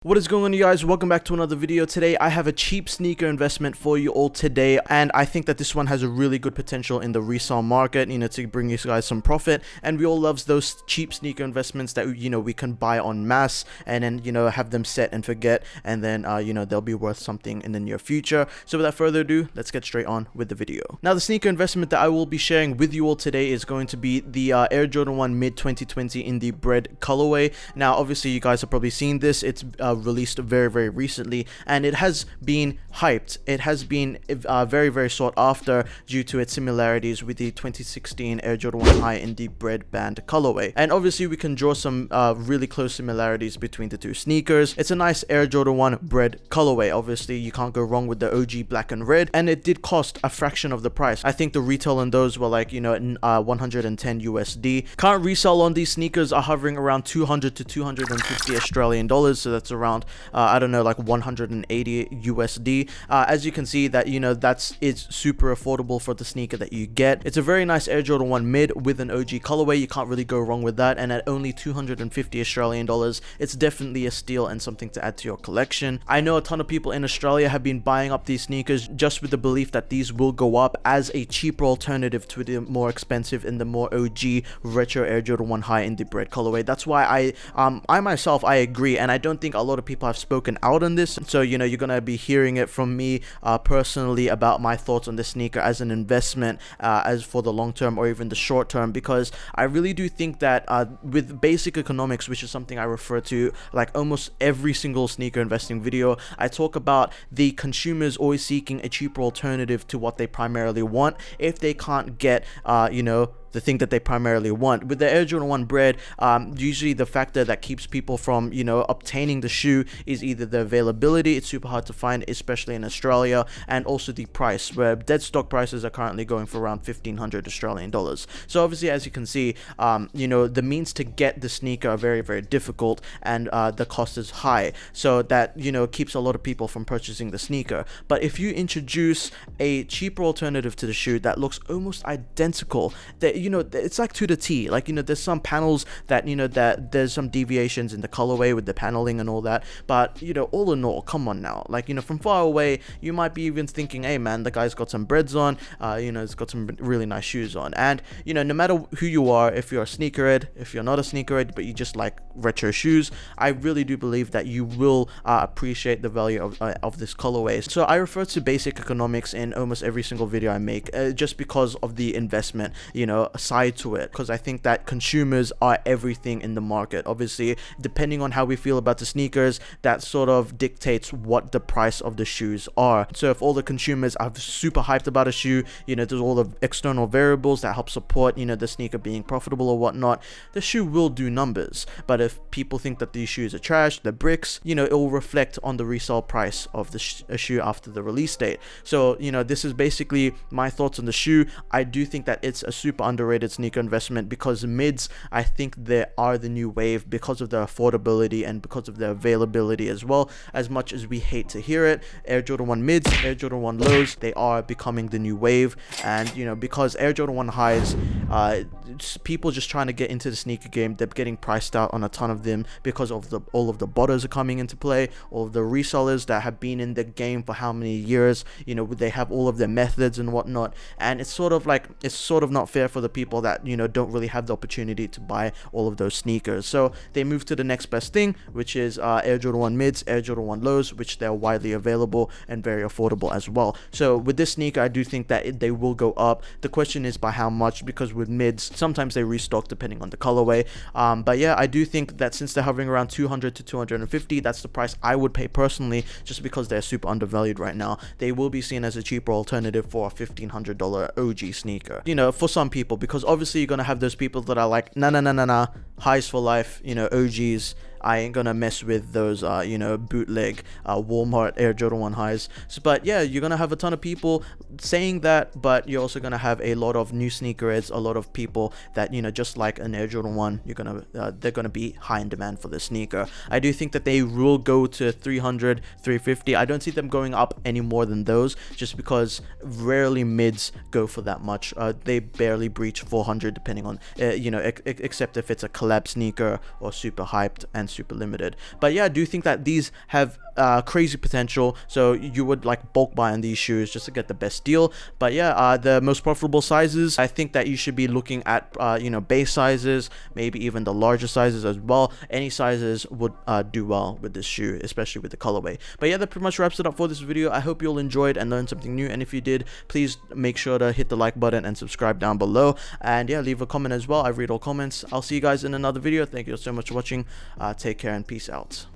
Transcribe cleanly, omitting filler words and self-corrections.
What is going on, you guys? Welcome back to another video. Today I have a cheap sneaker investment for you all today, and I think that this one has a really good potential in the resale market, to bring you guys some profit. And we all love those cheap sneaker investments that we can buy en masse and then have them set and forget, and then they'll be worth something in the near future. So without further ado, let's get straight on with the video. Now, the sneaker investment that I will be sharing with you all today is going to be the Air Jordan 1 mid 2020 in the bread colorway. Now obviously you guys have probably seen this. It's released very recently, and it has been hyped. It has been very sought after due to its similarities with the 2016 Air Jordan 1 High in the bread band colorway. And obviously we can draw some really close similarities between the two sneakers. It's a nice Air Jordan 1 bread colorway. Obviously you can't go wrong with the OG black and red, and it did cost a fraction of the price. I think the retail on those were like 110 USD. Current resale on these sneakers are hovering around 200 to 250 Australian dollars, so that's around I don't know, like 180 USD. As you can see that it's super affordable for the sneaker that you get. It's a very nice Air Jordan 1 mid with an OG colorway. You can't really go wrong with that, and at only 250 Australian dollars, it's definitely a steal and something to add to your collection. I know a ton of people in Australia have been buying up these sneakers just with the belief that these will go up as a cheaper alternative to the more expensive and the more OG retro Air Jordan 1 High in the bread colorway. That's why I myself agree, and I don't think a lot of people have spoken out on this. So you're gonna be hearing it from me personally about my thoughts on this sneaker as an investment, as for the long term or even the short term, because I really do think that with basic economics, which is something I refer to like almost every single sneaker investing video, I talk about the consumers always seeking a cheaper alternative to what they primarily want if they can't get the thing that they primarily want. With the Air Jordan 1 bread, usually the factor that keeps people from obtaining the shoe is either the availability. It's super hard to find, especially in Australia, and also the price, where dead stock prices are currently going for around 1,500 Australian dollars. So obviously, as you can see, the means to get the sneaker are very difficult, and the cost is high, so that keeps a lot of people from purchasing the sneaker. But if you introduce a cheaper alternative to the shoe that looks almost identical, that it's like to the T, like there's some panels that that there's some deviations in the colorway with the paneling and all that, but all in all, come on now, like from far away you might be even thinking, hey man, the guy's got some breads on, he's got some really nice shoes on. And no matter who you are, if you're a sneakerhead, if you're not a sneakerhead but you just like retro shoes, I really do believe that you will appreciate the value of this colorway. So I refer to basic economics in almost every single video I make, just because of the investment side to it, because I think that consumers are everything in the market. Obviously, depending on how we feel about the sneakers, that sort of dictates what the price of the shoes are. So if all the consumers are super hyped about a shoe, there's all the external variables that help support the sneaker being profitable or whatnot, the shoe will do numbers. But if people think that these shoes are trash, they're bricks, it will reflect on the resale price of the shoe after the release date. So this is basically my thoughts on the shoe. I do think that it's a super underrated sneaker investment, because mids, I think they are the new wave because of the affordability and because of the availability as well. As much as we hate to hear it, Air Jordan 1 mids, Air Jordan 1 lows, they are becoming the new wave. And because Air Jordan 1 highs, people just trying to get into the sneaker game, they're getting priced out on a ton of them because of all of the botters are coming into play, all of the resellers that have been in the game for how many years, they have all of their methods and whatnot, and it's sort of not fair for the people that don't really have the opportunity to buy all of those sneakers. So they move to the next best thing, which is Air Jordan 1 mids, Air Jordan 1 lows, which they're widely available and very affordable as well. So with this sneaker, I do think that they will go up. The question is by how much, because with mids, sometimes they restock depending on the colorway. But yeah, I do think that since they're hovering around 200 to 250, that's the price I would pay personally, just because they're super undervalued right now. They will be seen as a cheaper alternative for a $1,500 OG sneaker, for some people, because obviously you're gonna have those people that are like, nah, highs for life, OGs. I ain't gonna mess with those bootleg Walmart Air Jordan 1 highs. So, but yeah, you're gonna have a ton of people saying that, but you're also gonna have a lot of new sneakerheads, a lot of people that just like an Air Jordan 1, they're gonna be high in demand for the sneaker. I do think that they will go to 300, 350. I don't see them going up any more than those, just because rarely mids go for that much. They barely breach 400, depending on except if it's a collab sneaker or super hyped and super limited. But yeah, I do think that these have crazy potential, so you would like bulk buy on these shoes just to get the best deal. But yeah, the most profitable sizes, I think that you should be looking at you know, base sizes, maybe even the larger sizes as well. Any sizes would do well with this shoe, especially with the colorway. But yeah, that pretty much wraps it up for this video. I hope you all enjoyed and learned something new, and if you did, please make sure to hit the like button and subscribe down below, and yeah, leave a comment as well. I read all comments. I'll see you guys in another video. Thank you so much for watching. Take care and peace out.